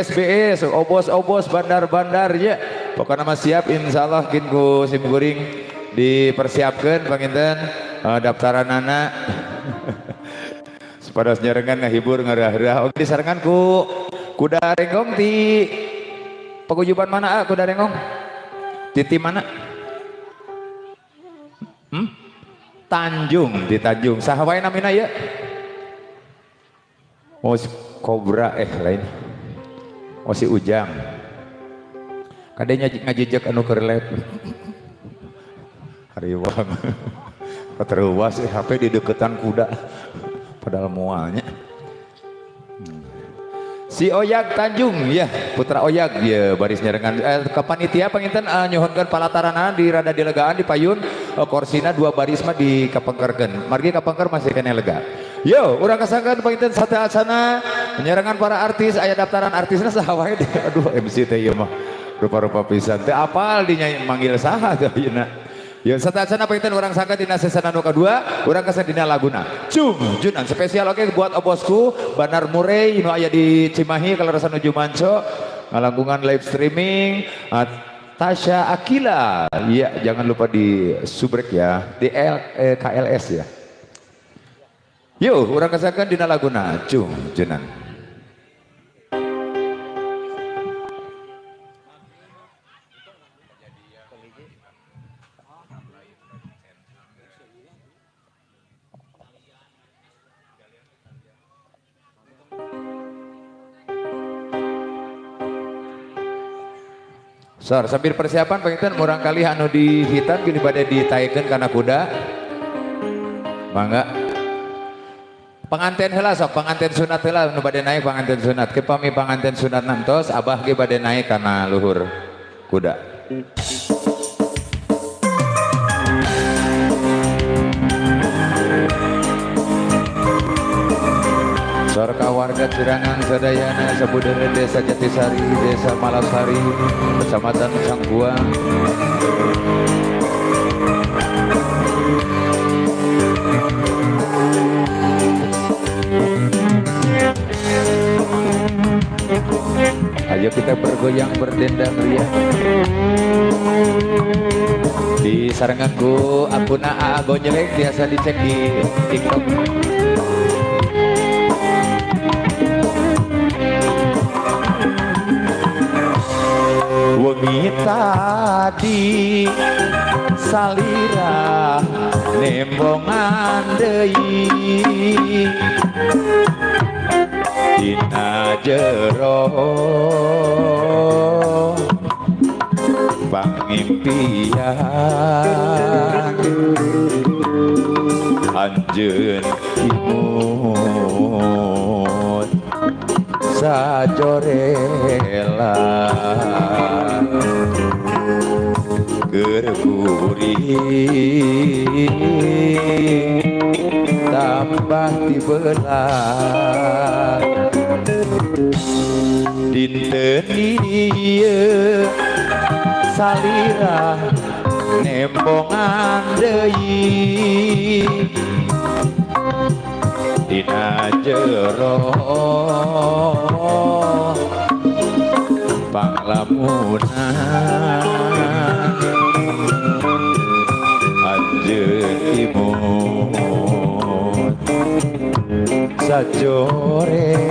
SBS obos-obos bandar-bandar ya pokoknya nama siap insyaallah kinku sim guring dipersiapkan panginten daftaran anak pada nyarengan ngahibur ngarah-rah oke disarangan ku kuda renggong di paguyuban mana kuda renggong di tim mana Tanjung di Tanjung sahawai namina ya oh si Kobra lain oh si Ujang kadenya ngajejek anu keur lep hariwang terluas HP di deketan kuda padahal mualnya si Oyag Tanjung ya putra Oyag ya baris nyarengan ke panitia panginten nyohonkeun palataranan di rada dilegaan di payun korsina 2 baris mah dikapengkerkeun margi kapengker masih kena lega yo urang kasangkeun panginten sate asana menyarangan para artis aya daftaran artisna saha wae aduh MC teh ieu mah rupa-rupa pisan teh apal dinya manggil saha teh ayeuna ya satasana panginten orang sangka dina sesana nu kadua urang kasa dina laguna Junan spesial oke buat obosku Banar Murray nu aya di Cimahi kalau rasa nuju manco ngalangkungan live streaming Tasya Akila iya jangan lupa di subrek ya di KLS ya yuk urang kasakan dina laguna Junan Sor, sambil persiapan panginten murang kali anu dihitan gini pada ditaikeun kana kuda. Mangga. Panganten heula sok, panganten sunat heula nu bade naik panganten sunat. Ke pami panganten sunat nantos abah ge bade naik kana luhur kuda. Sorka warga Cirangan Sadayana Sabudere Desa Jatisari Desa Malasari Kecamatan Sangguang ayo kita bergoyang berdendang ria di saranganku akun AA Gojlek biasa dicek di TikTok wengi tadi salira nembongan deui dina jero pangimpian anjeun imut sajorela gerkuring tambah dibelah dinten ieu salira nembongan deui dina jero panglamunan anjeun imut sajorela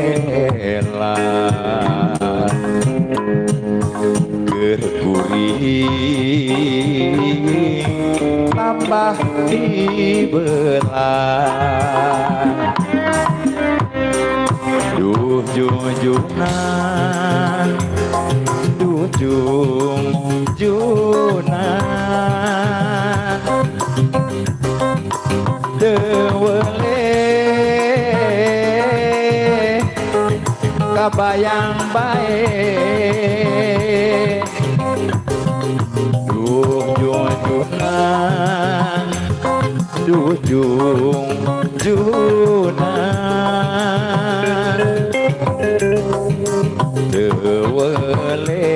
gerkuring tambah dibelah duh junjunan dewele kabayang bae duh junjunan dewele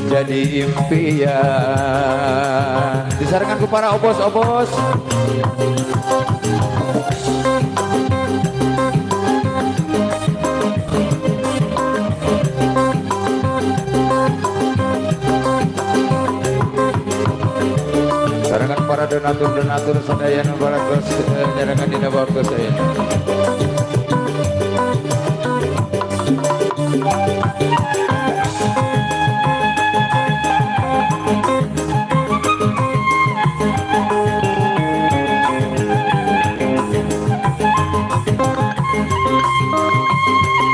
jadi impian disarankan ke para obos-obos donatur sadayana baratos nyarangan dina waktu saya.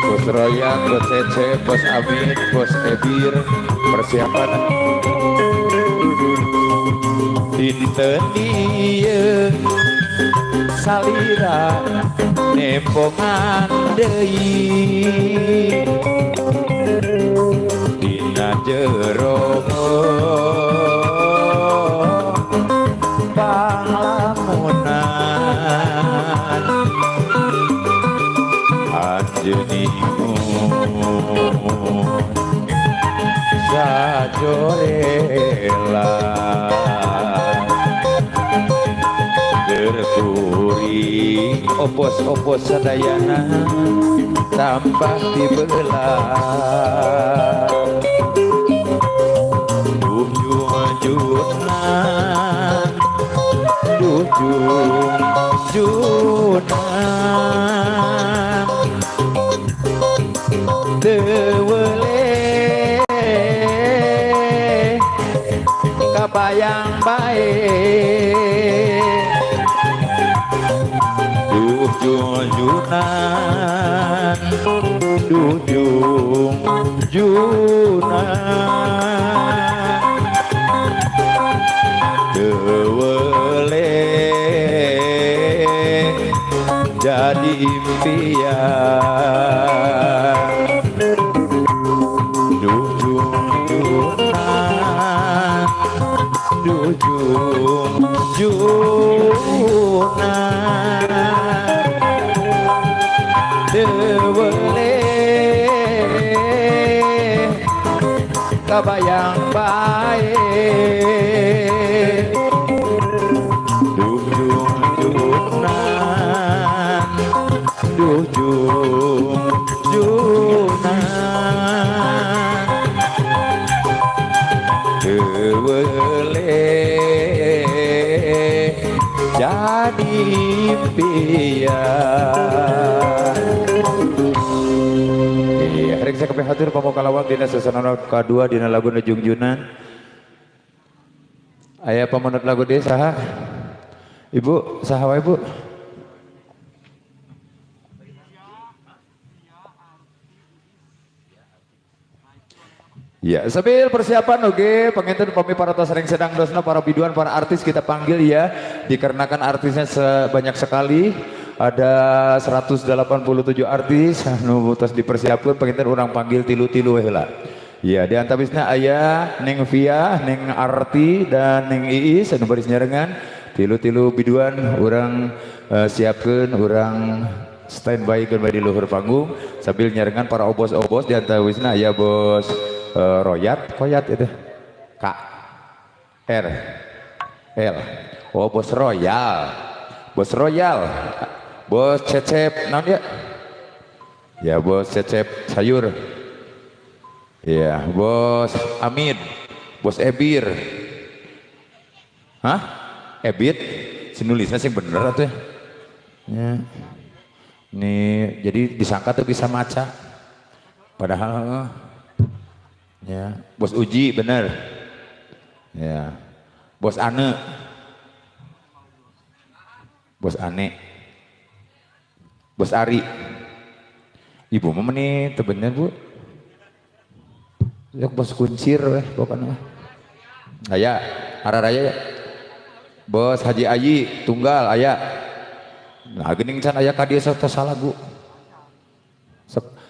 Bos Royak, Bos Cece, Bos Amit, Bos Ebir, persiapan dinten ieu salira nempongan deui dina jero panglamunan anjeunimu sajorela gerkuri opos-opos sadayana tambah dibelah jujunan jujunan tewele kabayang baik jujunan tewele jadi impian tewele kabayang baik tewele jadi impian. Hari saya kepen hatur pamoka lawang dina sasana kedua dina lagu Junjunan. Aya pamanut lagu dia saha? Ibu, saha wae Bu? Ya, sambil persiapan oke, penginten pami para sering sedang dosna para biduan, para artis kita panggil ya, dikarenakan artisnya sebanyak sekali, ada 187 artis, nu tos dipersiapkan penginten orang panggil tilu-tilu heula. Ya, di antabisna aya Neng Via, Neng Arti dan Neng Iis anu baris nyarengan, tilu-tilu biduan orang siapkeun, orang standby keun di luhur panggung sambil nyarengan para obos-obos di antabisna aya Bos Koyat itu Kak R L oh Bos Royal Bos Cecep naon ya Bos Cecep sayur ya Bos Amin Bos Ebir hah Ebit sinulisnya sih bener tuh ya nih jadi disangka tuh bisa maca padahal ya, Bos Uji bener. Ya. Bos Ane. Bos Ane. Bos Ari. Ibu mah menit teu bener, Bu. Ya Bos Kuncir weh pokoknya. Aya, araraya ya. Bos Haji Ayi tunggal aya. Nah, geuning can aya ka dieu salah lagu.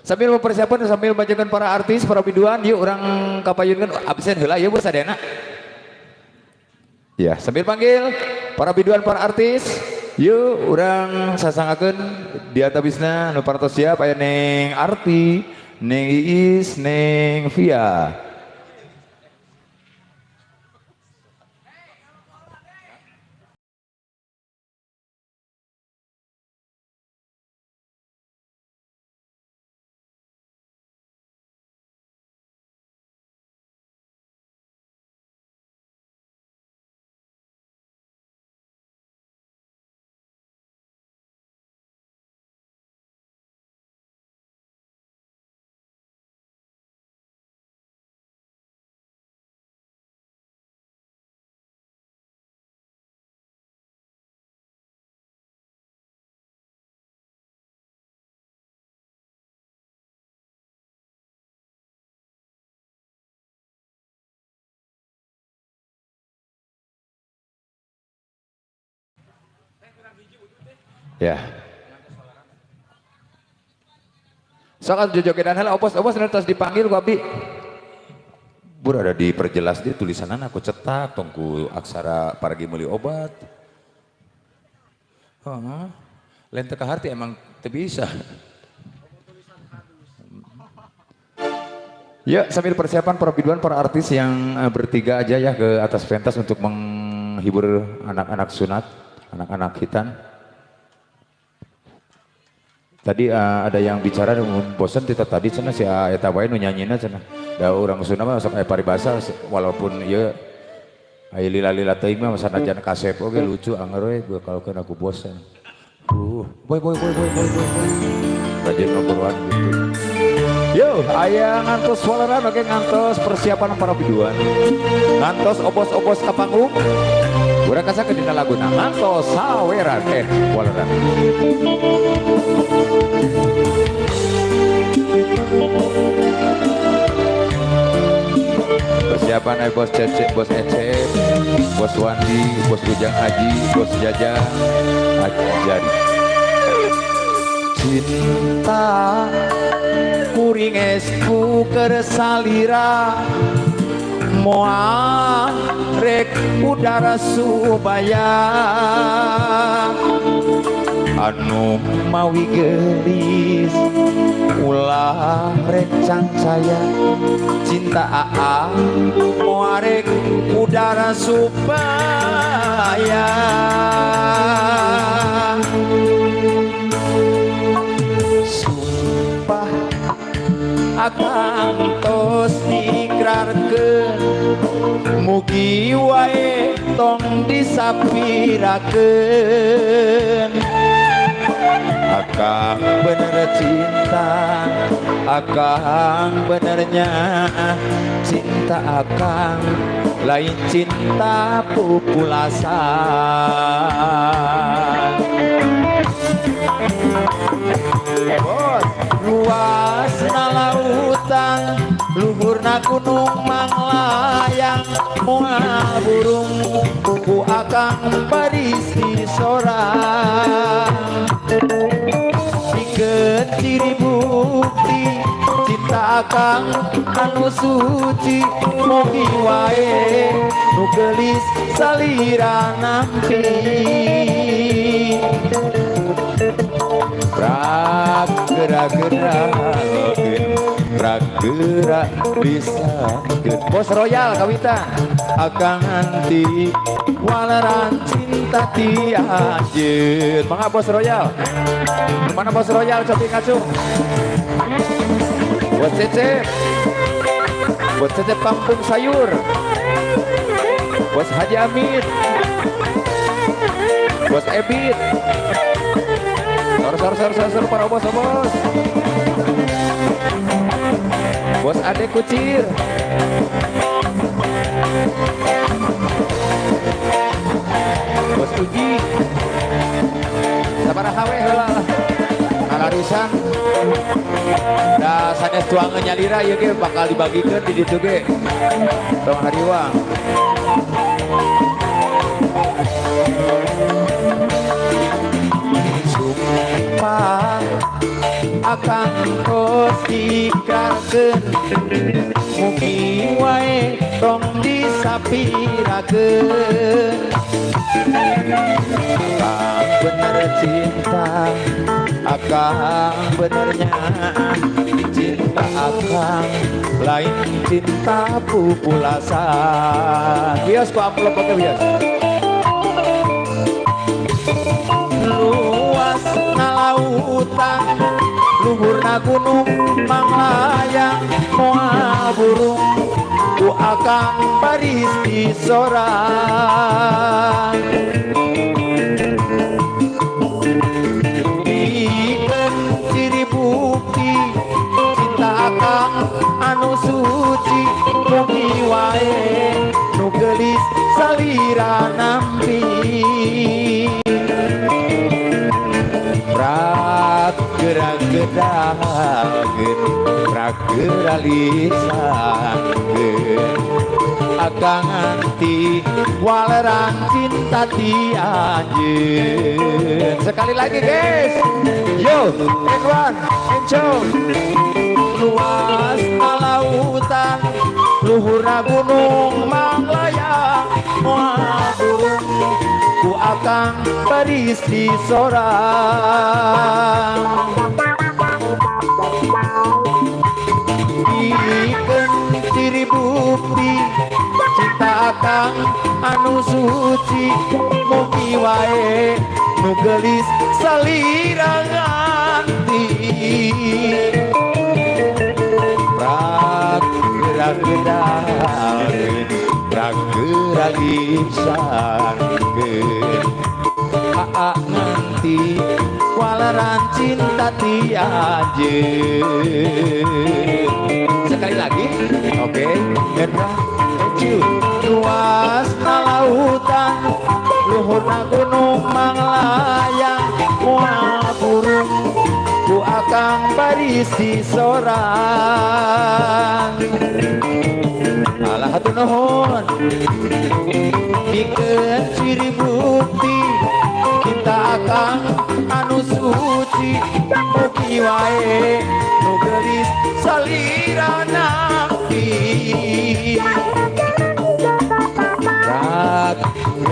Sambil mempersiapkan sambil bacakan para artis, para biduan, yuk orang kapayunkan absen heula ya Bu sadena. Ya, sambil panggil para biduan, para artis, yuk orang sasangakeun di atabisna nu parantos siap aya Neng Arti, Neng Iis, Neng Via. Ya. Soal jojogedan hela opos nanti dipanggil ku abdi. Bur ada diperjelas dia tulisanan aku cetak tongku aksara paragi meuli obat. Lain teu kaharti emang teu bisa. Ya, sambil persiapan para biduan, para artis yang bertiga aja ya ke atas pentas untuk menghibur anak-anak sunat, anak-anak hitan. Tadi ada yang bicara bosan kita tadi cenah si eta wae nu nyanyina cenah. Da urang Sunda mah sok aya paribasa walaupun ieu aya lila-lila teuing mah sanajan kasep oge lucu anger we kalau aku bosan. Boy. Rajin ngobrolan gitu. Yo, aya ngantos waleran oke ngantos persiapan para biduan. Ngantos obos-obos ka panggung. Urang kasakeun dina laguna ngantos saweran waleran. Persiapan bos Cecep, bos Ecep, bos Wandi, bos Ujang Aji, bos Jaja, Jari. Cinta kuring esku kersalira moal rek udara subaya anu mawi gelis ulah rek cancaya cinta aa moal rek udara subaya sumpah akan tos diikrarkeun mugi wae tong disapirakeun akang bener cinta akang benernya cinta akang lain cinta pupulasan. Luasna lautan luhurna gunung manglayang moal burung ku akang barisi sorang pikeun ciri bukti cinta akang anu suci mugi wae nu geulis salira nampi rak gerak bisa bos royal kawitan akan nanti waleran cinta tianjeun mangga bos royal mana bos royal cobi ngacung buat Cecep Kampung Sayur bos Haji Amit bos Ebit sor para bos bos Ade Kucir bos Uji sabaraha we heula ngalarisan da sanes tuangeun nyalira ieu ge bakal dibagikeun di ditu ge tong hariwang sumpah akan tos diikrarkeun mugi wae tong disapirakeun akang bener cinta akang benernya cinta akang lain cinta pupulasan bias ku amplop oke bias luasna lautan luhurna gunung manglayang moal burung ku akang baris di sorang pikeun ciri bukti cinta akang anu suci mugi wae nu geulis salira nampi rak gerak geralisakeun akang anti walerang cinta ti anjeun. Sekali lagi guys, yo, and one, and two. Luas lautan, luhurna gunung manglayang, moal burung ku akang berisi sorang. Bikin ciri bukti cinta akang anu suci, mugi wae nu gelis salira nganti. Gerak-gerak gerak isangkeun aa nganti walaran cinta ti anjeun. Sekali lagi, oke. Luas lautan, luhurna gunung manglayang, moal burung ku akang barisi sorang. Alah hatur nuhun. Bikin ciri bukti cinta akang anu suci, mugi wae nu gelis salira nakti.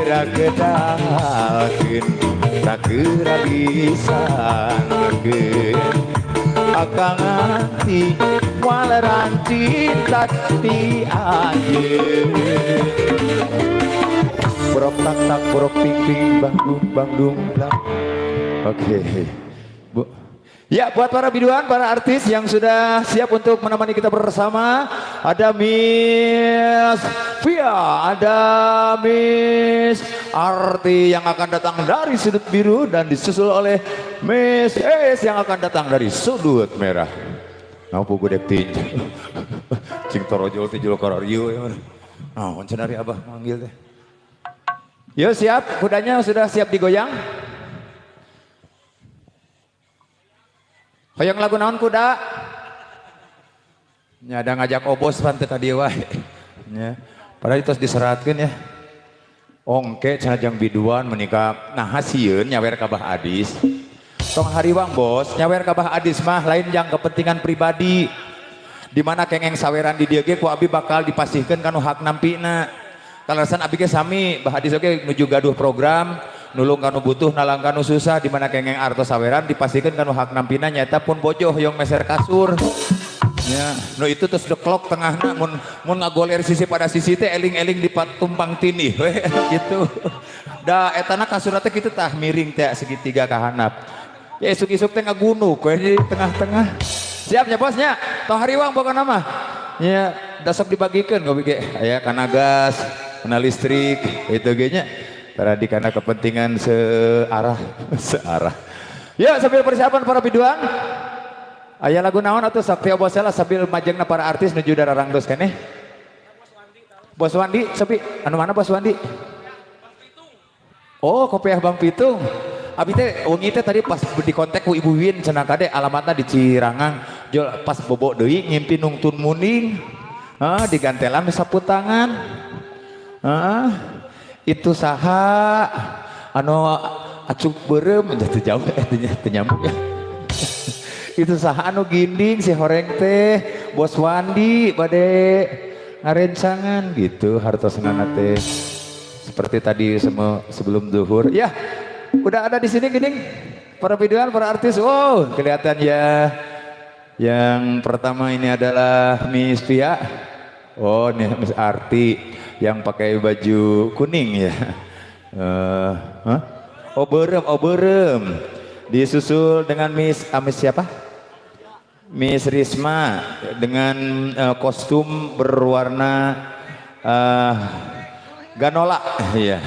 Gerak-gerakeun tak gerak isangkeun akang anti waleran cinta ti anjeun. Borok tak tak borok ping ping bang dung blang. Oke, Bu. Ya, buat para biduan, para artis yang sudah siap untuk menemani kita bersama, ada Miss Via, ada Miss Arti yang akan datang dari sudut biru dan disusul oleh Miss Es yang akan datang dari sudut merah. Ngapa gue dek tinju? Cing torojol tinju kororiu ya. Nah, konsenari abah manggil deh. Yo siap, kudanya sudah siap digoyang. Hoyong lagu naon kuda? Nya ada ngajak obos pante ka dieu wae. Nya, padahal itu diseratkeun ya. Ongke cenajang biduan menikah nah hasieun nyawer ka Bah Adis. Tong hariwang bos, nyawer ka Bah Adis mah lain yang kepentingan pribadi. Di mana kengeng saweran di dieu ge ku abi bakal dipasihkeun kanu hak nampina. Kalasan abi ge sami Bah Adis oge nuju gaduh program nulung kanu butuh nalang kanu susah, di mana kengeng artos saweran dipastikan kanu hak nampina nyata pun bojoh yang meser kasur ya no itu terus deklok tengahna mun ngagoler sisi pada sisi teh eling-eling di tumpang tindih we gitu da etana kasur teh kitu tah miring teh segitiga ka handap ya isuk-isuk teh ngagunuk we di tengah-tengah. Siapnya bosnya tong hariwang pokona mah ya dasok dibagikeun gobi ge aya kana gas kana listrik itu ge nya karena karena kepentingan searah. Ya sambil persiapan para biduan. Aya lagu naon atau sakti obosela sambil majengna para artis nuju dararangdos keneh. Bos Wandi sepi. Anu mana Bos Wandi? Oh, Kopiah Bang Pitung. Abi teh wengi teh tadi pas di kontak ku Ibu Win cenah kade alamatna di Cirangang. Jol pas bobo deui ngimpi nungtun muning. Digantelan sapu tangan. Itu saha anu acuk berem teu jauh teu nyambung ya. Itu saha anu ginding si horeng teh Bos Wandi bade ngarencangan gitu hartosna teh seperti tadi sebelum zuhur ya. Udah ada di sini ginding para biduan, para artis. Oh kelihatan ya. Yang pertama ini adalah Miss Via. Oh nih Miss Arti yang pakai baju kuning ya. Oberem. Disusul dengan Miss siapa? Miss Risma dengan kostum berwarna ganola. Iya.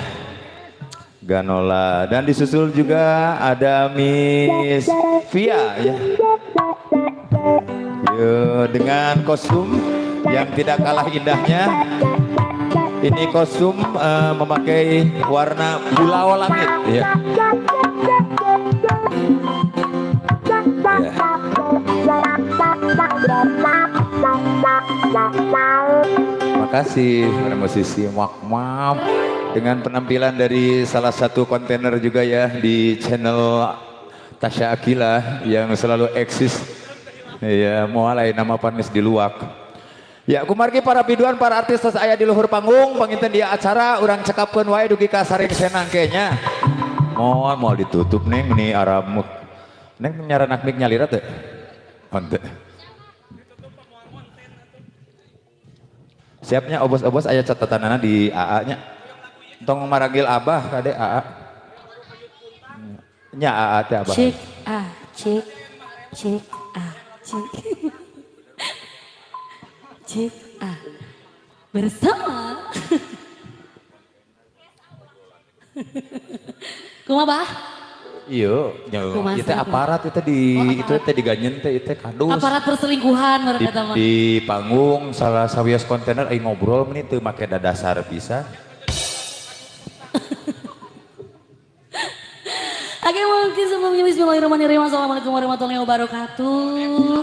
Ganola dan disusul juga ada Miss Via ya. Yo, dengan kostum yang tidak kalah indahnya. Ini kostum memakai warna pulau langit ya. Maka kasih para musisi Wakmam dengan penampilan dari salah satu kontainer juga ya di channel Tasya Akila yang selalu eksis. Ya, mulai nama panis di luak. Ya, kumargi para biduan para artis tos aya di luhur panggung panginten dia acara urang cekapkeun wae dugi ka saring senang kayaknya. Mau ditutup neng ini aramuk. Neng nyaranak mik nyalira teu? Henteu. Siapnya obos-obos aya catatanana di AA-nya. Tong maragil Abah kade AA. Nya AA teh Abah. Cik cik cik. Cik bersama. Kumaha Bah? Iya, itu aparat itu itu teh diganyen teh itu kadus. Aparat perselingkuhan menurut kata mah. Di panggung salah sawios kontainer ai ngobrol menit teu make dadasar pisan. Oke, mungkin sebelumnya bismillahirrahmanirrahim. Assalamualaikum warahmatullahi wabarakatuh.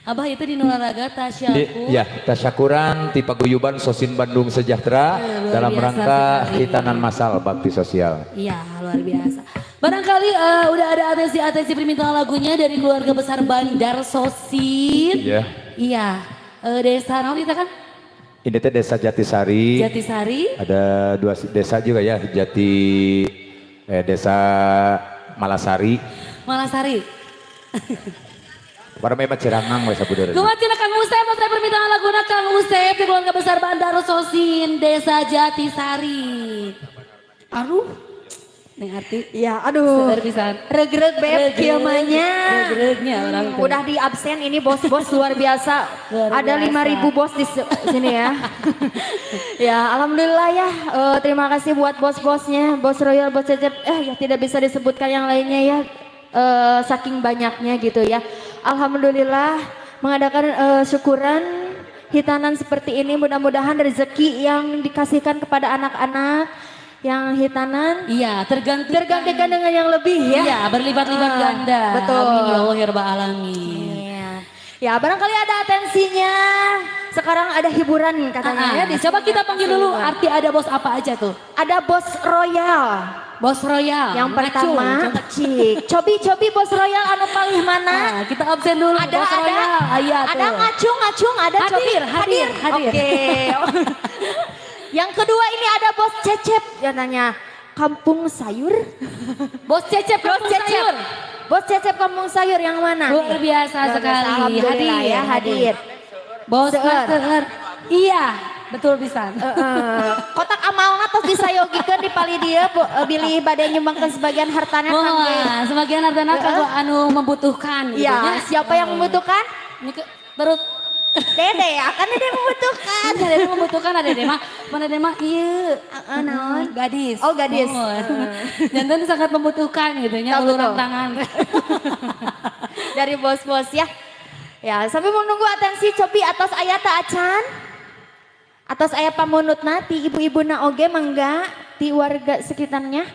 Abah itu di Nuraraga Tasyakur. Ya, Tasyakuran ti Paguyuban Sosin Bandung Sejahtera dalam rangka hitanan masal bakti sosial. Iya, luar biasa. Barangkali udah ada atensi permintaan lagunya dari keluarga besar Bandar Sosin. Iya. Iya. Desa naon kita kan? Ini teh Desa Jatisari. Jatisari. Ada 2 desa juga ya, Desa Malasari. Malasari. Para memang Cirangang we sabudeurna. Kumaha Kang Usep, saya permintaan laguna Kang Usep di keluarga besar Bandar Sosin, Desa Jatisari. Aduh, neng arti. Ya, aduh. Regreg beb kiamanya. Regregnya orang tuh. Udah di absen ini bos-bos luar biasa. Ada 5.000 bos di sini ya. Ya, alhamdulillah ya. Terima kasih buat bos-bosnya, Bos Royal, Bos Cecep. Ya tidak bisa disebutkan yang lainnya ya. Saking banyaknya gitu ya. Alhamdulillah mengadakan syukuran hitanan seperti ini, mudah-mudahan rezeki yang dikasihkan kepada anak-anak yang hitanan tergantikan dengan yang lebih ya. Iya, berlipat-lipat ganda. Betul. Amin ya Allah ya rabbal alamin. Iya. Ya, barangkali ada atensinya. Sekarang ada hiburan katanya ya. Coba kita panggil dulu arti ada bos apa aja tuh. Ada Bos Royal. Bos Royal. Yang pertama, Cik. Cobi Bos Royal anu paling mana? Nah, kita absen dulu. Ada Bos Royal. Ada ngacung, ada Cobi. Hadir. Oke. Yang kedua ini ada Bos Cecep. Dia nanya, kampung sayur? Bos Cecep kampung sayur. Bos Cecep kampung sayur yang mana? Luar biasa sekali. Alhamdulillah ya hadir. Bos Seger. Iya, betul pisan. Kotak amalna tos disayogikeun di pali dia bilih bade nyumbangkeun sebagian hartana kangge. Sebagian hartana kanggo anu membutuhkan gitu ya. Siapa yang membutuhkan? Terus Dede ya, kan Dede membutuhkan. Dede membutuhkan ada Dede mah. Mana Dede mah ieu naon? Gadis. Oh, gadis. Jantan sangat membutuhkan gitu nya uluran tangan. Dari bos-bos ya. Ya, sampai menunggu atensi Cobi atas ayat acan. Atas ayat pamunut nati ibu-ibu na oge mangga di warga sekitarnya.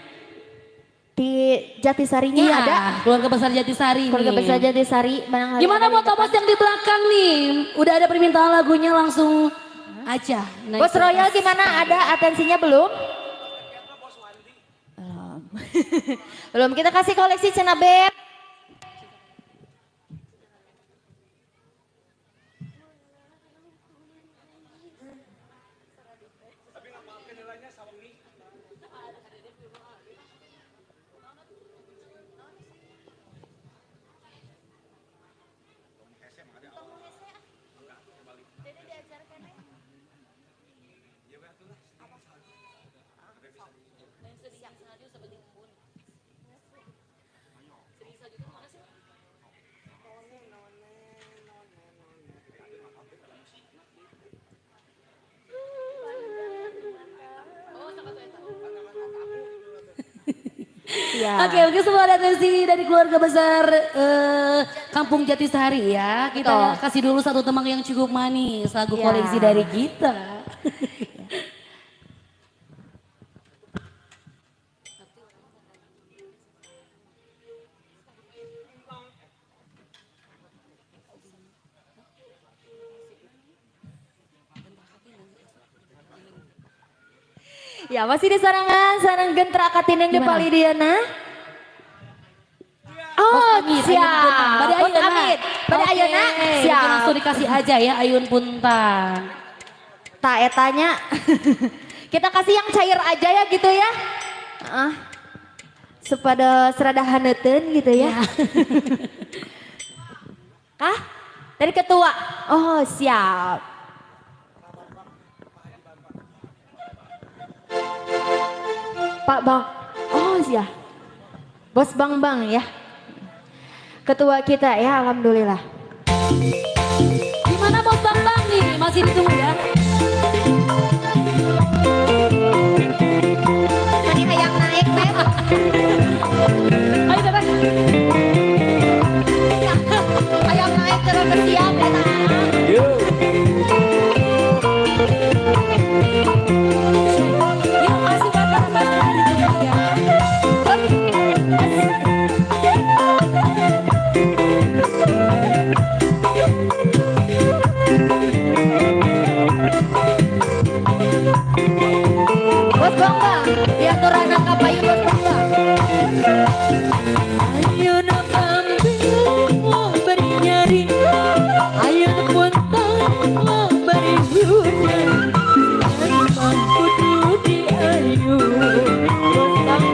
Di Jatisarinya iya, ada. Keluarga besar Jatisari. Keluarga besar Jatisari. Gimana buat bos yang di belakang nih? Udah ada permintaan lagunya langsung aja. Bos Royal gimana? Ada atensinya belum? Belum. Belum, kita kasih koleksi Cena Beb. Ya. Oke, semua ada atensi dari keluarga besar Kampung Jatisari ya. Kita kasih dulu satu tembang yang cukup manis, lagu koleksi dari kita. Ya masih di sarangan, sarang gentra katineng di Gimana? Palidiana. Bos Oh Amit, siap, Ayun Puntang. Bade Bos Ayun, Amit, pada Oke, Ayuna jadi siap. langsung dikasih aja ya Ayun Puntang. Tak etanya, kita kasih yang cair aja ya gitu ya. Sepada serada haneten gitu ya. Kah? Dari ketua. Oh siap. Pak Bang. Oh siap. Bos Bang Bang ya. Ketua kita ya alhamdulillah. Gimana Bos Bang Bang nih? Masih ditunggu ya. Tadi hayang naik Beb. Ayo Bebek. Hayang naik terus siap ya. Yuk. Yuk masih bakar-bakar ditunggu ya. Bos Bang Bang, diatur anak apa yuk Bos Bang Bang. Ayo ambil beri nyari, ayo puntang beri hujan, kudu di ayu, bang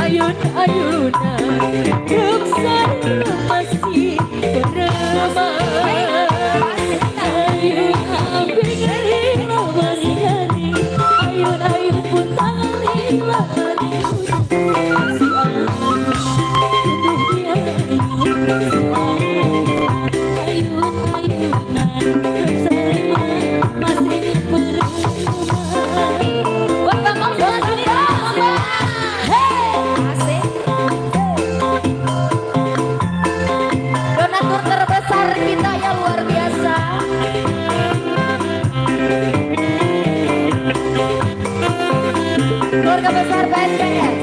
ayun ayunan, ruksan masih beramai, ayo ambil beri nyari, ayun ayun puntang beri hujan. Donatur terbesar kita yang luar biasa. Keluarga besar BSBS.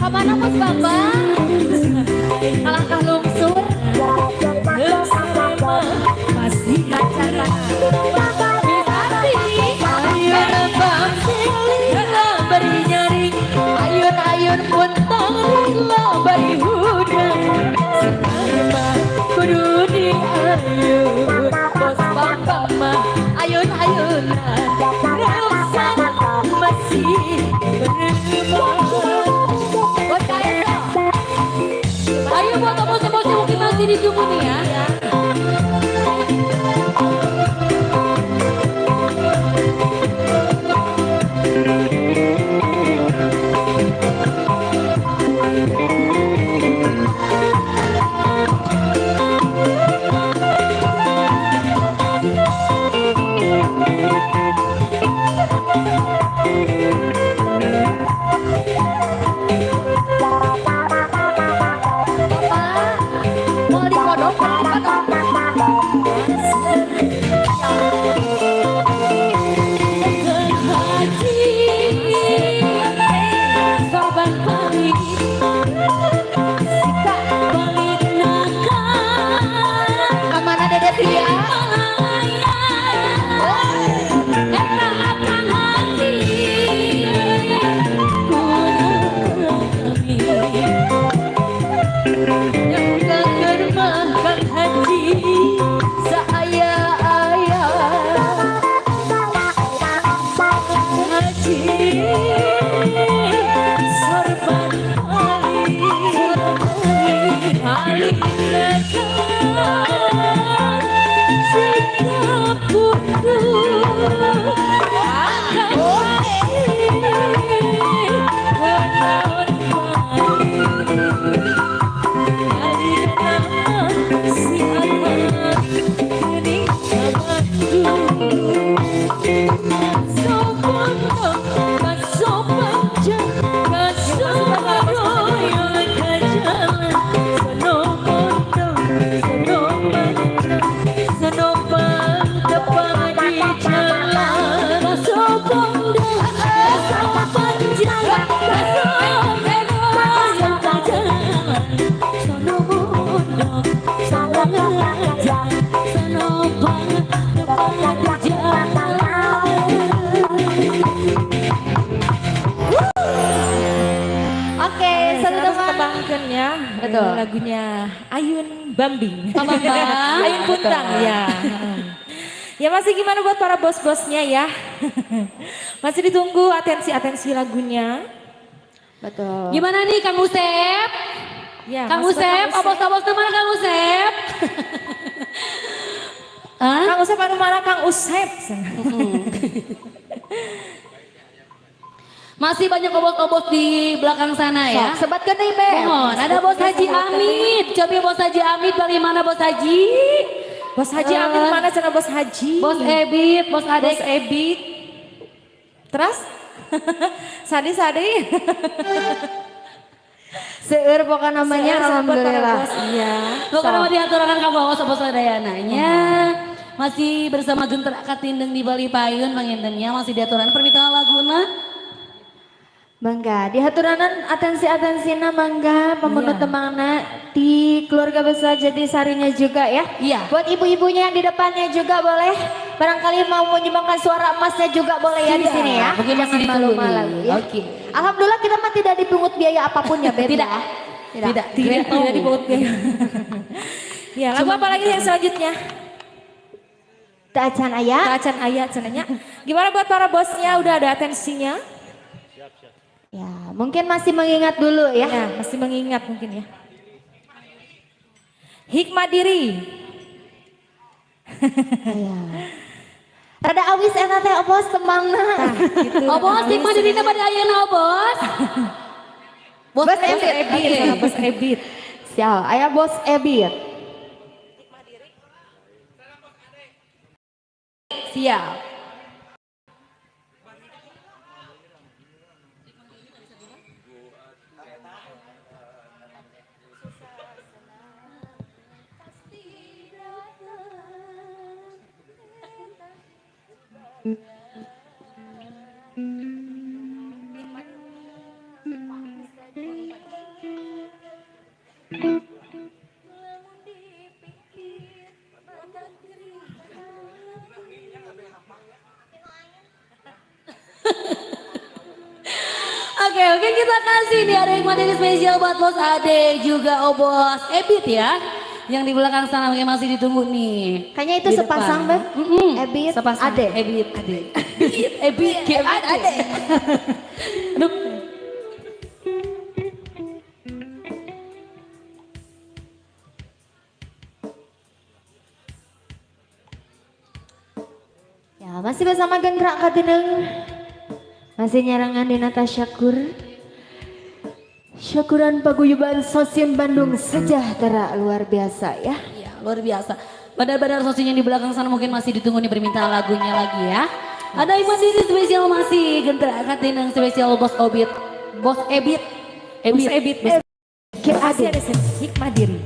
Kemana Bos Bambang? Alangkah lungsur. Masih acara beri nyari, ayun-ayun puntang beri hujan, kudu di ayun, Bos Bambang mah ayun-ayunan, ruksan masih berempat. Bos Kaisa. Ayo buat emosi-emosi mungkin masih ditunggu nih ya. Mau dikodok, Sorban paling Sika paling nakal Kemana Dede Pria? Eta akan hati Kunami Yang kangen makan hati Saya ayah Haji Sorban paling nakal Sikap butuh Oke, seru teman. Tebangkan ya. Betul. Lagunya Ayun Bambing. Pak Bambang. Ayun Puntang ya. Ya masih gimana buat para bos-bosnya ya. Masih ditunggu atensi-atensi lagunya. Betul. Gimana nih Kang Usep? Ya, Kang masih buat Usep, obos-obos mana Kang Usep? Hah? Kang Usep anu mana Kang Usep? Masih banyak obos-obos di belakang sana ya. Sebatkan nih Beb. Mohon, ada Bos Haji Amit. Coba Bos Haji Amit bagaimana Bos Haji? Bos Haji Amin mana cara Bos Haji? Bos Ebit, Bos Bos Adek. Ebit. Terus? Sadi-sadi. Seur pokoknya namanya alhamdulillah. Iya. Bukan mau diaturakan kamu bos-bos dayananya. Masih bersama Gentar Katindeng di Bali Payun pangintennya masih diaturan permintaan laguna. Mangga, di haturanan atensi-atensina mangga pemenuh Iya. temangna di keluarga besar Jatisarinya juga ya. Iya. Buat ibu-ibunya yang di depannya juga boleh. Barangkali mau menyumbangkan suara emasnya juga boleh ya di Siap. sini ya. Mungkin masih Jangan ditunggu malu-malu nih. ya. Oke. Alhamdulillah kita mah tidak dipungut biaya apapun ya Beb. Tidak. ya. Tidak. Tidak dibaut biaya. Ya, lagu apa lagi yang selanjutnya? Tak acan ayah. Acan ayat cenanya. Gimana buat para bosnya udah ada atensinya? Ya, mungkin masih mengingat dulu ya. Ya, masih mengingat mungkin ya. Hikmah diri. Ya. Rada awis eta teh bos temangna. Gitu. Obos, hikmah dirina pada ayeuna obos. Bos Bos Ebit. Ebit, Oke. Bos Ebit. Sial, aya bos Ebit. Siap. Oke, kita kasih nih ada hikmah diri spesial buat Bos Ade juga Bos Ebit ya. Yang di belakang sana mungkin masih ditunggu nih. Kayaknya itu Di sepasang depan. Beb. Ebit, Sepasang. Ade. Ebit, Ade. Ebit, Ade. Aduh. Ya, masih bersama Gendra Katineng. Masih nyarangan di Nata Syakur. Syukuran paguyuban Sosim Bandung sejahtera luar biasa ya. Iya, luar biasa. Badar-badar sosinya di belakang sana mungkin masih ditunggu nih permintaan lagunya lagi ya. Ada hikmah diri spesial masih Gendra Katineng spesial Bos Obit. Bos Ebit. Bos Ebit. Masih ada hikmah diri.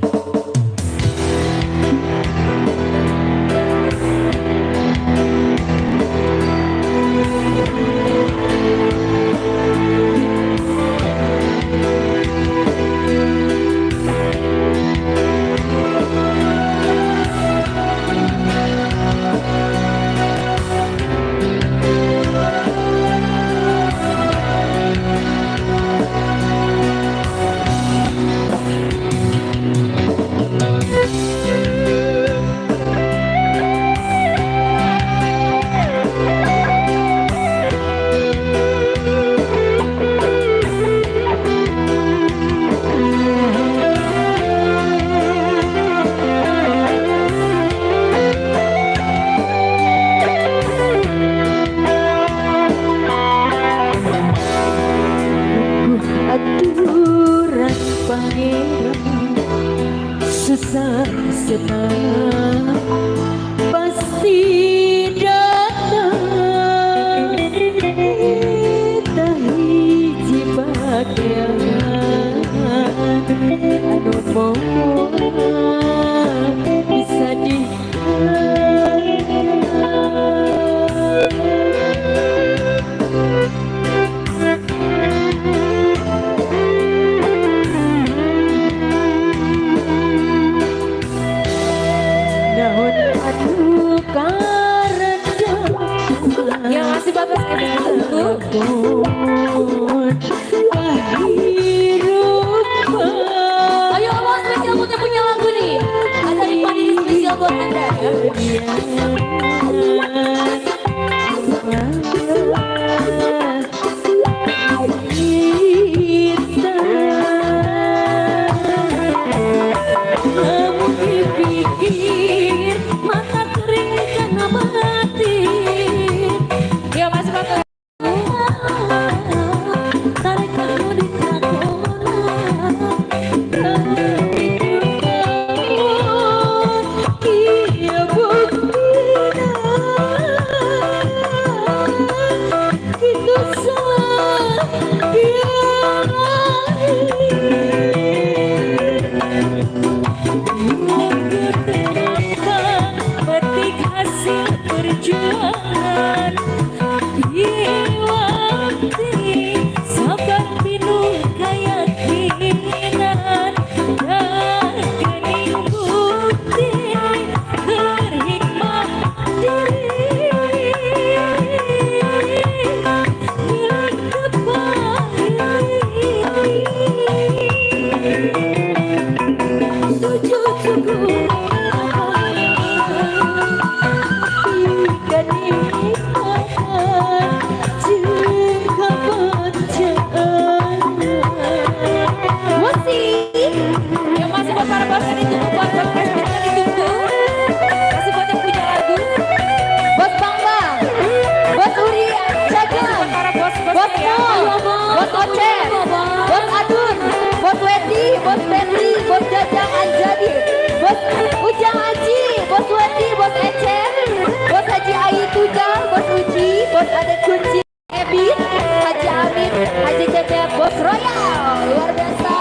Aturan pangeran susah senang pasti datang tak hiji bagian anu moal bisa diharap. Ayo bos, spesial buat yang punya lagu nih. Ada Ipan ini spesial buat Anda ya. Namun dipikir mata kering karena batin. Ya masih pakai. Tarik kamu di Iya buktinya kita salah petik hasil perjuangan Iwati sabar penuh keyakinan dan kening bukti berhikmah diri milik kepala sujud syukur yang masih buat para bos yang ditunggu, buat bos yang ditunggu, masih buat yang punya lagu, Bos Bambang, Bos Uri Cagam, para bos Bos ya. Mul, Bos Oceh, Bos Adun, Bos Wedi, Bos Benri, Bos Jajang Anjadi, Bos Ujang Haji, Bos Wedi, Bos Ecer, Bos Haji Ayu Tujang, Bos Uji, Bos Adet Kunci Ebit, Haji Amin, Haji Cecep, Bos Royal, luar biasa.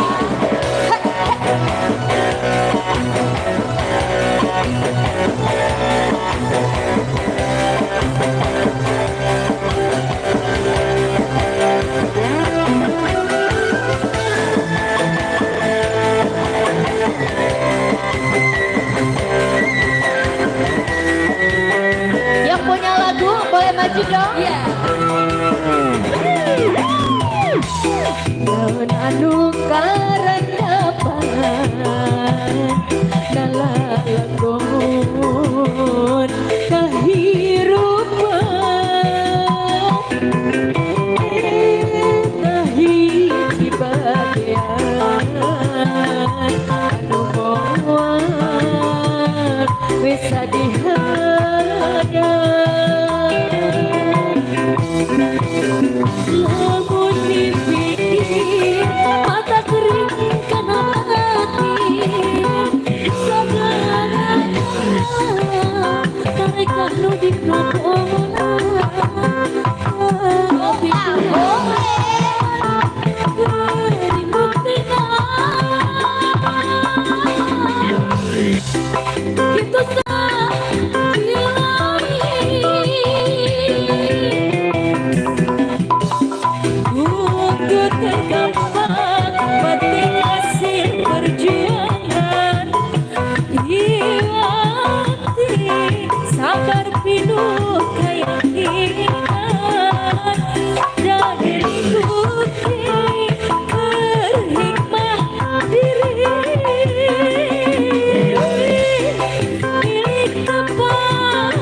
Yang punya lagu boleh maju dong? Iya. Daun anu karendapan nalalagon kahirupan nahi bagian anu bawaan bisa Namun dipikir mata kering karena batin sekarang mereka nudik Gitu Untuk tergampang petik hasil perjuangan Iwati sabar penuh keyakinan dan ikuti berhikmah diri milik tepat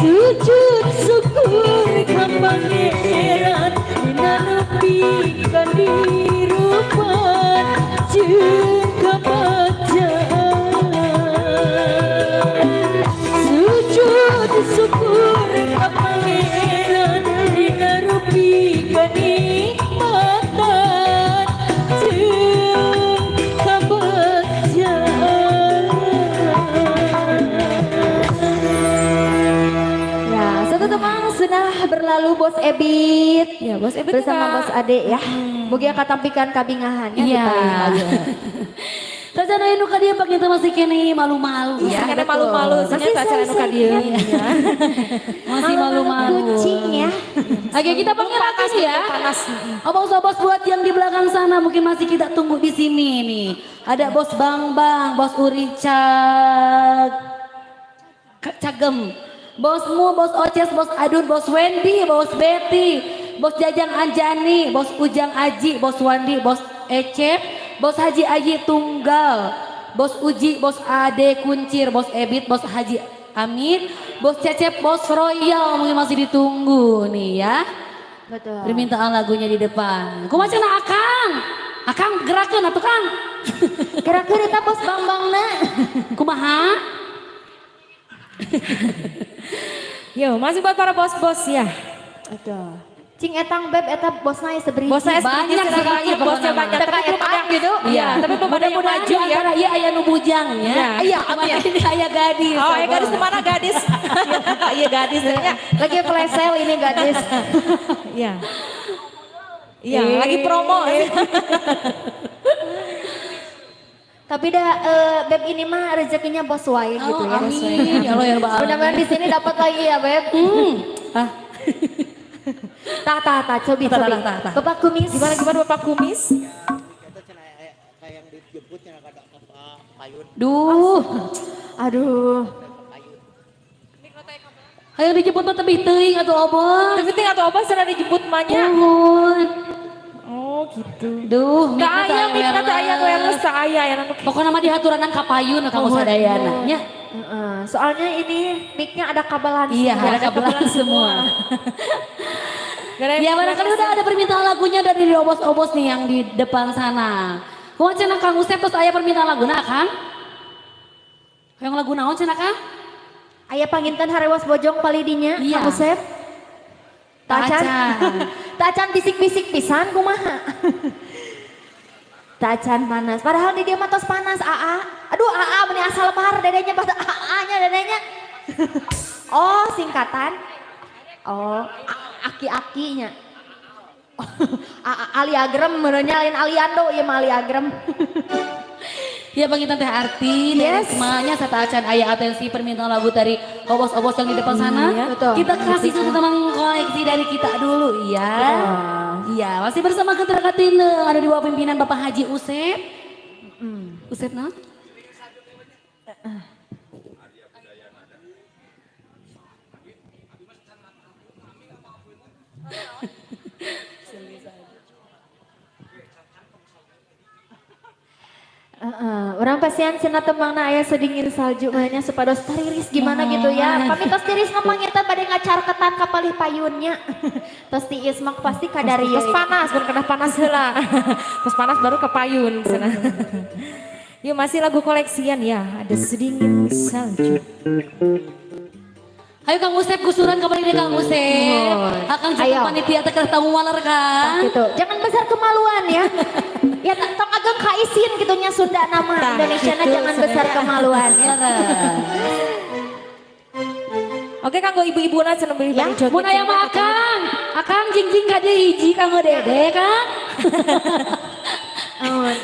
sujud syukur ke pangeran dinanepikan dirupan juga bacaan sujud syukur ke pangeran dinanepikan nikmatan juga bacaan. Ya, satu teman sudah berlalu Bos Ebit. Ya, Bos Ebit bersama Kak. Bos Ade ya. Mugia katampikan kabingahan ya. Iya. Saja nu ka dia pakai masih kene malu-malu. Ya, karena betul. malu-malu, Masih ternyata acara nu ka dieu. Masih malu-malu. Kucing ya. Oke, kita panggil lagi ya. Panas. Bos buat yang di belakang sana mungkin masih kita tunggu di sini nih. Ada Bos Bang, Bos Uri Cagem, Bosmu, Bos Oces, Bos Adun, Bos Wendy, Bos Betty, Bos Jajang Anjani, Bos Ujang Aji, Bos Wandi, Bos Ecep, Bos Haji Aji Tunggal, Bos Uji, Bos Ade Kuncir, Bos Ebit, Bos Haji Amin, Bos Cecep, Bos Royal mungkin masih ditunggu nih ya. Betul. Permintaan lagunya di depan. Kumaha cenah Akang? Akang gerakeun atuh Kang. Kira-kira kita bos Bambangna. Kumaha? Yo, masih buat para bos-bos ya. Betul. Cing etang beb eta bosna ya seberisi. Bosnya Banyak sedikit, sih, banyak, pokoknya bosnya mah. banyak. Tapi belum ada gitu. Iya, tapi belum ada yang Mudah-mudahan maju di ya. antara iya aya nu bujang ya. Iya. Iya, kemarin ini aya gadis. Oh, ya gadis kemana gadis? Iya gadis. Ya. Lagi flash sale ini gadis. Iya. Iya, lagi promo. Tapi dah beb ini mah rezekinya bos wae gitu ya. Amin. Ya Allah ya Rabbal Alamin. Mudah-mudahan di sini dapat lagi ya beb. Ah, Cobi. Tah. Bapak kumis. Gimana Bapak Kumis? duh. Aduh. Hayang dijemput mah tebih teuing atuh obos. Tapi tinggal tuh apa sudah dijemput manya. Nuhun. Oh gitu. Duh, Tak aya, mikna tak aya wireless, tak aya ya nanti. Pokoknya mah dihaturanan ka payun ka sadayana nya. Soalnya ini mic-nya ada kabelan. Iya, ada kabelan semua. Ya barangkali udah ada permintaan lagunya dari obos-obos nih yang di depan sana. Kumaha cenah Kang Usep terus aya permintaan laguna Kang? Yang lagu naon cenah Kang? Aya panginten harewas bojong palidinya, Iya. Kang Usep. Tacan. Tacan. Tacan bisik-bisik pisan kumaha. Tacan panas. Padahal di dia mah tos panas AA. Aduh AA meni asal bar dedenya pada AA-nya dedenya. Oh, singkatan. Oh, aki-akinya. Aliagrem merenya lain aliando ieu mah aliagrem. Ya Panginten Teh Arti dan semuanya serta acan aya atensi permintaan lagu dari obos-obos yang di depan sana. betul. Kita kasih satu teman koleksi dari kita dulu ya. Iya, masih bersama Ketua Katine ada di bawah pimpinan Bapak Haji Usep. Usep nah? Orang pasien cenah temangna aya sedingin salju mahnya supados tariris gimana gitu ya. Pamitos tiris ngomong eta bade ngacarketan ka palih payunnya. Tos tiis mak pasti kadarieu. Terus panas, baru kena panas heula. Terus panas baru ke payun sana. Yuk masih lagu koleksian ya, ada sedingin salju. Ayo Kang Usep gusuran kembali deh Kang Usep. Akan Ayo. cukup panitia teh tamu waler kan. Gitu. Jangan besar kemaluan ya. Ya tong agak kaisin gitu nya Sunda nama Indonesia na jangan besar kemaluan ya. Oke kanggo ibu-ibu na cenah beli Ya, joget. Mun aya mah Akang. Akang jing-jing ka deui hiji kanggo Dede Kang.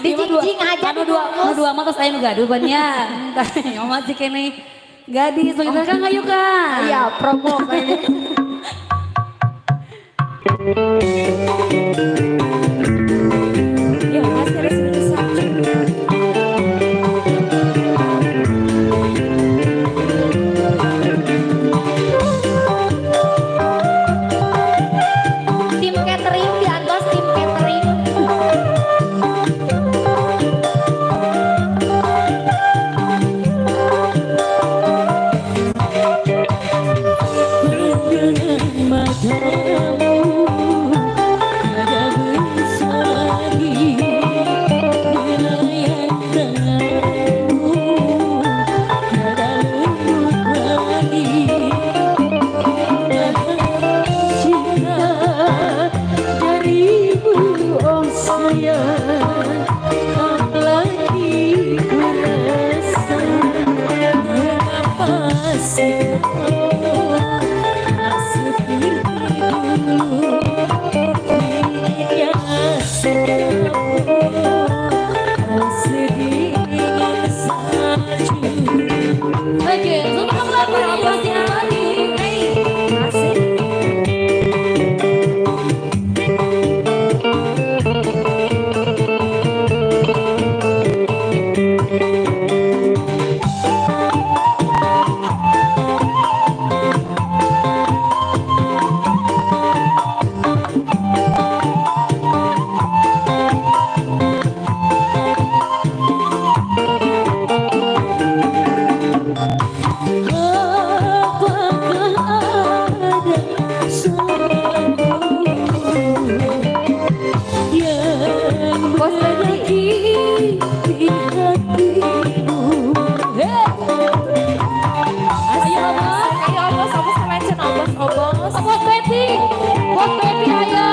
Dijing aja nu dua mah tos aya nu gaduh ban nya. Tah masih kene gadis begitu Kang ayo Kang. Iya, promo ini. Yuk masih ada sedingin salju. Tim catering diantos tim catering. Seperti dulu bos Obos. Bos Betty ayo.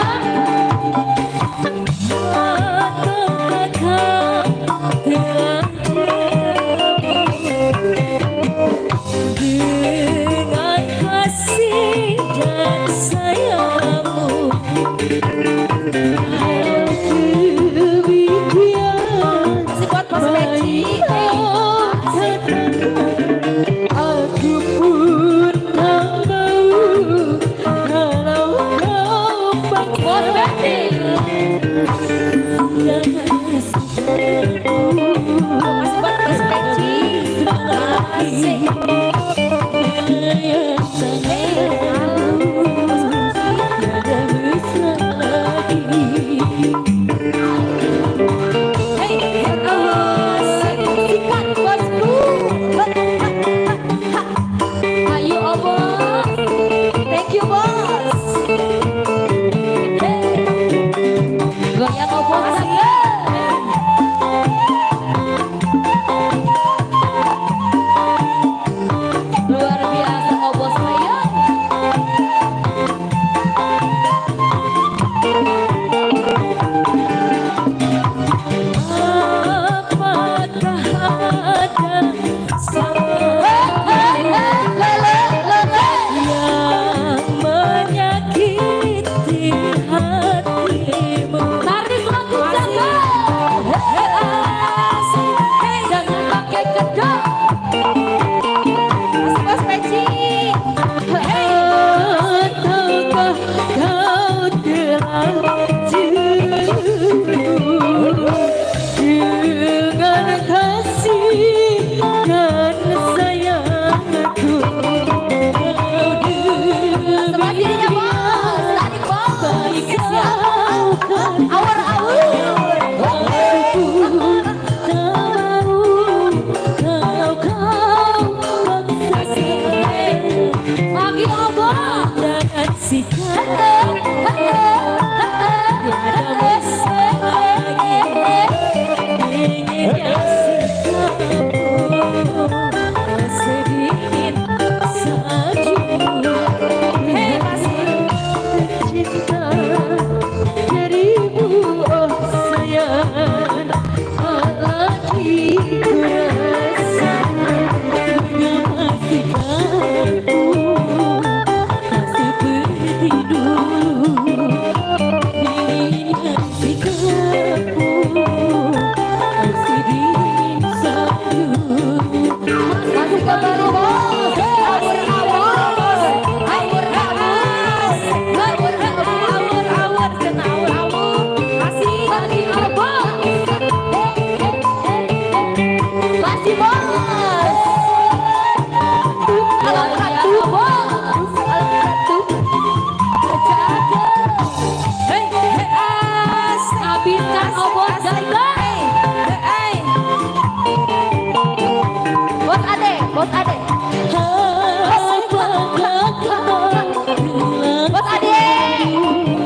Dengan kasih dan sayangmu, masih buat Bos Peci. Aku pun tak mau kalau kau Bos Betty. Masih buat Bos Peci. Asik. Ayo Obos. Thank you bos. Goyang Obos. Luar biasa Obos ayo. Apakah ada yang menyakiti hatimu? Tarik lagu jaga. Jangan pakai kedok. Masih Bos Peci. Ataukah kau terlanjur dengan kasih dan sayangku? Sebelah dirinya bos. Tarik bos. Awur. Lagi Obos. Dengan sikap tiada bisa lagi dinginnya sikapmu, sedingin salju. Hei masih Cinta darimu oh sayang, lagi ku rasa mengapa sikapmu tak seperti dulu. Dinginnya sikapmu masih dingin salju. Masih kembali bos. awur kena awur. Masih Lagi Obos. Masih bos. Alam ratu bos. Habiskan Obos jaga. Bos Ade. Bos Ade.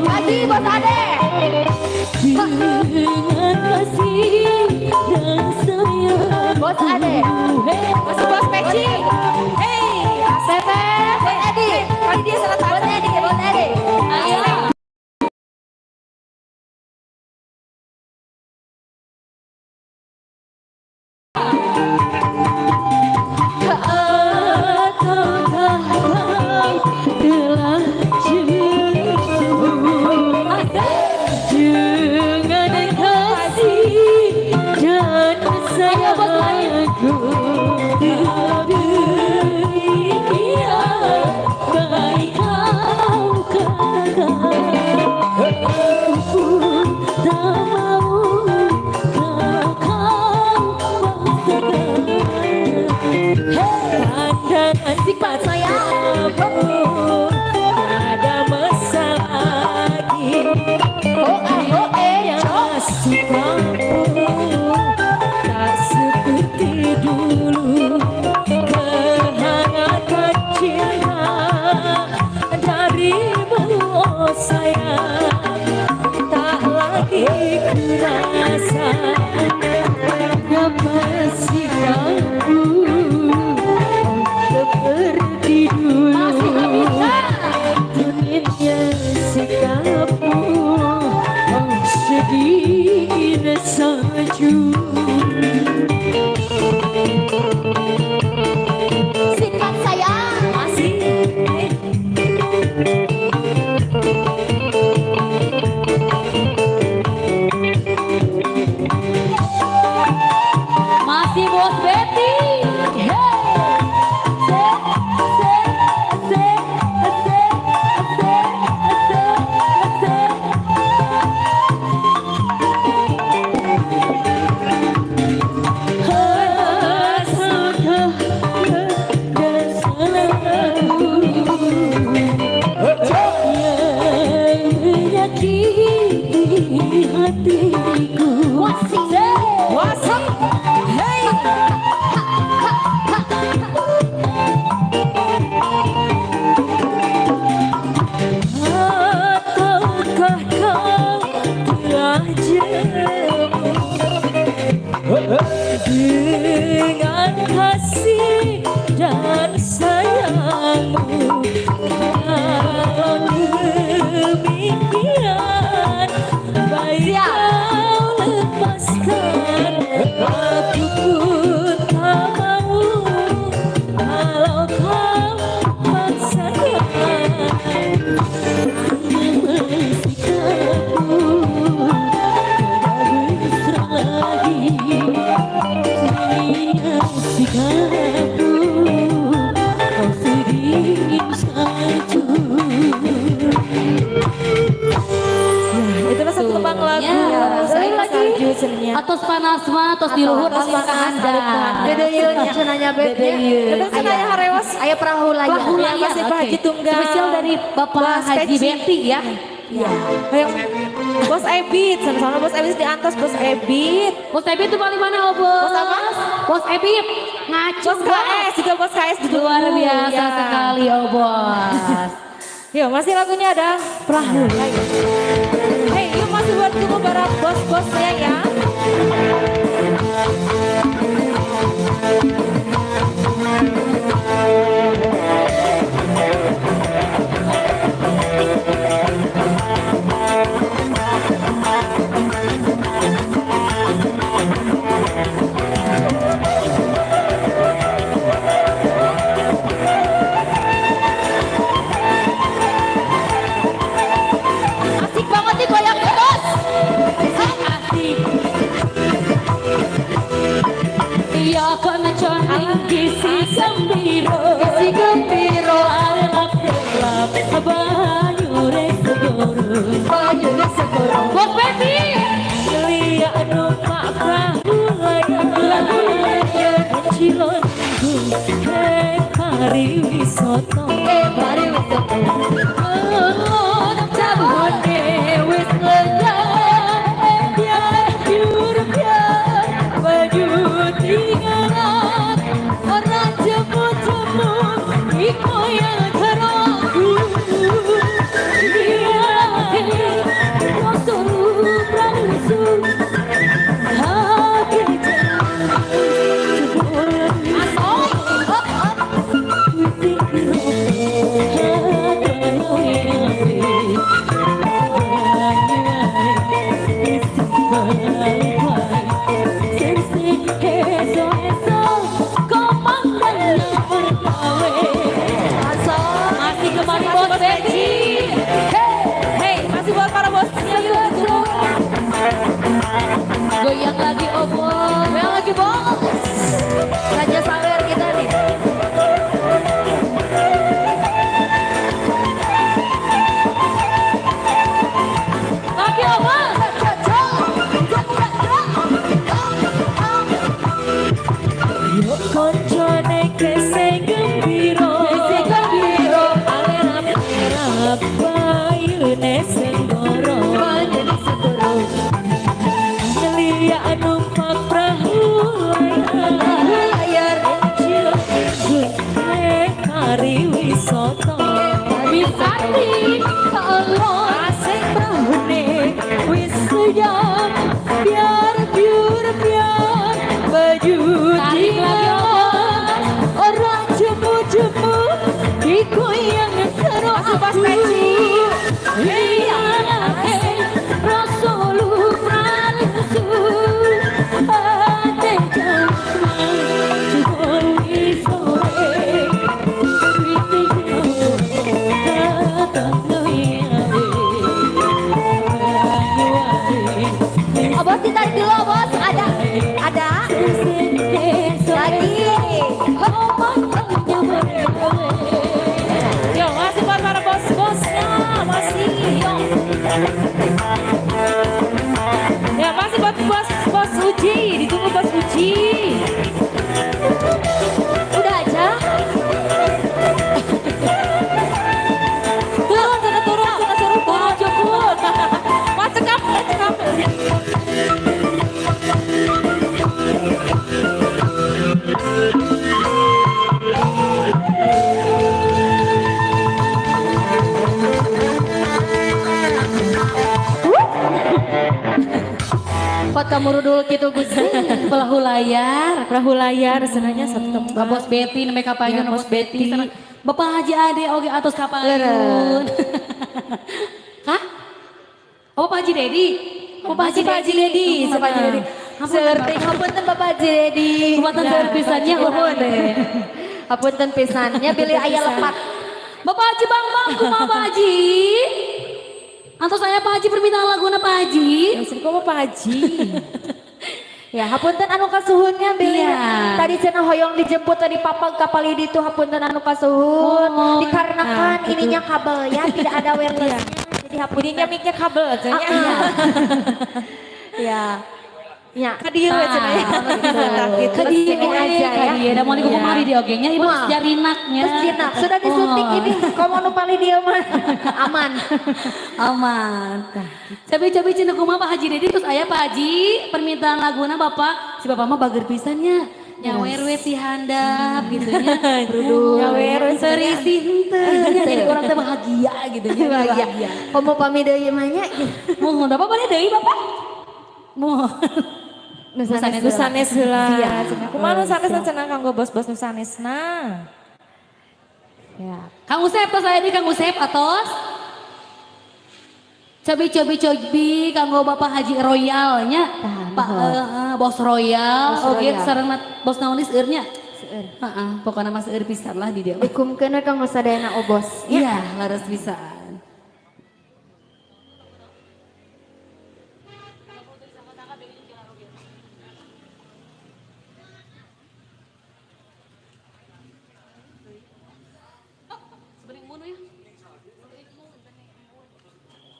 Lagi Bos Ade. Dengan kasih dan sayang. Bos Ade. masih Bos Peci. Hei, Bebe. Bos Edi. kali dia salah Bos Edi. Bos Edi. Ayo. Ataukah kau telah dengan kasih dan sayangku? Baik kau katakan, aku pun tak mau kau paksakan. Pandangan sifat sayangmu ada masalah lagi. Yang sifatmu tak seperti dulu. Kehangatan cinta darimu oh Atos panas mah, atos di luhur, atos panas Dede yun, cenanya beb. Terus saya harewas. Aya perahu layar. Perahu Ya, layar, masih Pak oke. Haji Tunggal. Spesial dari Bapak Bos Haji Peci. Betty ya. Iya. Yang Bos Ebit, sama-sama Bos Ebit di Antos Bos Ebit. Bos Ebit itu paling mana, oh bos? Bos apa? Bos Ebit, ngaco Bos KS, juga Bos KS di Luar biasa Ya. sekali, oh bos. Yuk, masih lagunya ada Perahu Layar. Hei, yuk masih buat tunggu para bos-bosnya ya. Asik banget nih goyang terus. Iya kena cantik kisi gembiro, kisi gembiro, alap gelap, banyure segoro, banyure segoro. Bos Betty, Lia anu mak perahu layar, cilon kari wisoto. mari wisata. Oh, cabone wis lenyap, biar biar baju tinggalan, orang jemu-jemu iko yang teraku. Rasul Rasul hati masih kembali bos Betty. Hei, masih buat para bosnya yuk. Goyang lagi oh bos. Goyang lagi bos. Raja Sawer kita nih. Lagi oh bos. Yuk koncone kese gembiro, Kese gembiro, alap bayune senggoro. banyure segoro. Lia numpak perahu layar, cilok kari wisoto. Wisati Allah Asik prahune wis sejam biar baju tinggal orang jemu-jemu dikoyang terus Masuk Bos Peci. iya Rasulullah Rasul ate Oh, bos ditarik dulu bos. Ada lagi. Yuk masih buat para bos-bosnya, masih yuk. Ya masih buat bos Uji, ditunggu bos Uji. Udah aja. Turun, jemput. Mas cekap. Pot kamu dulu gitu Gusti. Perahu layar. Perahu layar senangnya satu tempat. Bapak Bos Betty namanya kapayun Ya, Bos Bos Betty. Betty. Bapak Haji Ade oge atos kapayun. Hah? Oh Pak Haji Dedi. Oh Pak Haji Pak Haji Dedi, Oh, Pak Haji Dedi. Selerting hapunten Bapak Haji Dedi. Kumpatan servisannya Nuhun. Hapunten pisannya pilih aya lepat. Bapak Haji Bang kumaha Pak Haji? Antos saya Pak Haji permintaan laguna Pak Haji. Maksud kok Pak Haji. Ya, hapunten anu kasuhunnya bilih. Iya. Tadi cenah hoyong dijemput tadi papag kapal itu hapunten anu kasuhun. Oh, Dikarenakan nah, ininya kabel ya, tidak ada wirelessnya. Jadi hapunten. Bunyinya mic-nya kabel aja ya. Ya. Ya. Kadieu we cenah ya. Gitu. Kadieu Sini aja ya. Kadieu da mau di Iya. kumari di ogenya ibu Wah. jarinaknya. Terus jinak, sudah disuntik ini, kamu nu paling dia mah aman. Aman. Cabai-cabai cenah kumaha Pak Haji Dedi terus aya Pak Haji permintaan laguna Bapak. Si Bapak mah bager pisannya. Nyawer we ti handap gitu nya. Nyawer we serisi henteu. Jadi orang teh bahagia gitu nya. Bahagia. Kamu pami deui mah nya. Mohon apa boleh deui Bapak? Mohon. Nusanes heula. Iya. Cenah kumaha nusanes cenah kanggo bos-bos nusanesna. Ya. Kang Usep tos aya di Kang Usep atos. Cobi kanggo Bapak Haji Royal nya. Pak Bos Royal Bos oge Royal. sareng bos naon seueur nya. Seueur. Heeh, pokona mah seueur pisan lah di dia. Dikumkeun kang sadayana obos. Iya, laras pisan.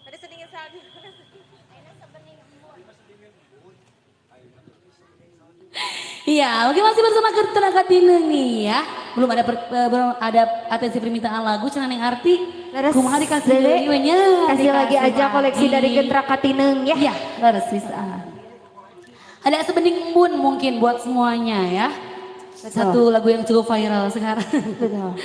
Ada sedingin salju. Iya, oke masih bersama Tenaga Tineng nih ya. Belum ada atensi permintaan lagu cenah Neng Arti. Laras, Kumaha dikasih Dede, deui we nya. Kasih lagi Dikasih aja koleksi lagi. dari Gentra Katineng ya. Iya, laras pisan. Ada sebening embun mungkin buat semuanya ya. Satu lagu yang cukup viral sekarang. Betul.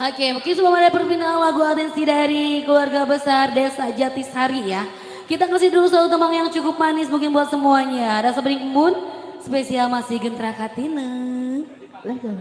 Oke, mungkin sebelum ada perpindahan lagu atensi dari keluarga besar Desa Jatisari ya. Kita kasih dulu satu tembang yang cukup manis mungkin buat semuanya. Ada sebening embun, spesial masih Gentra Katineng. Betul.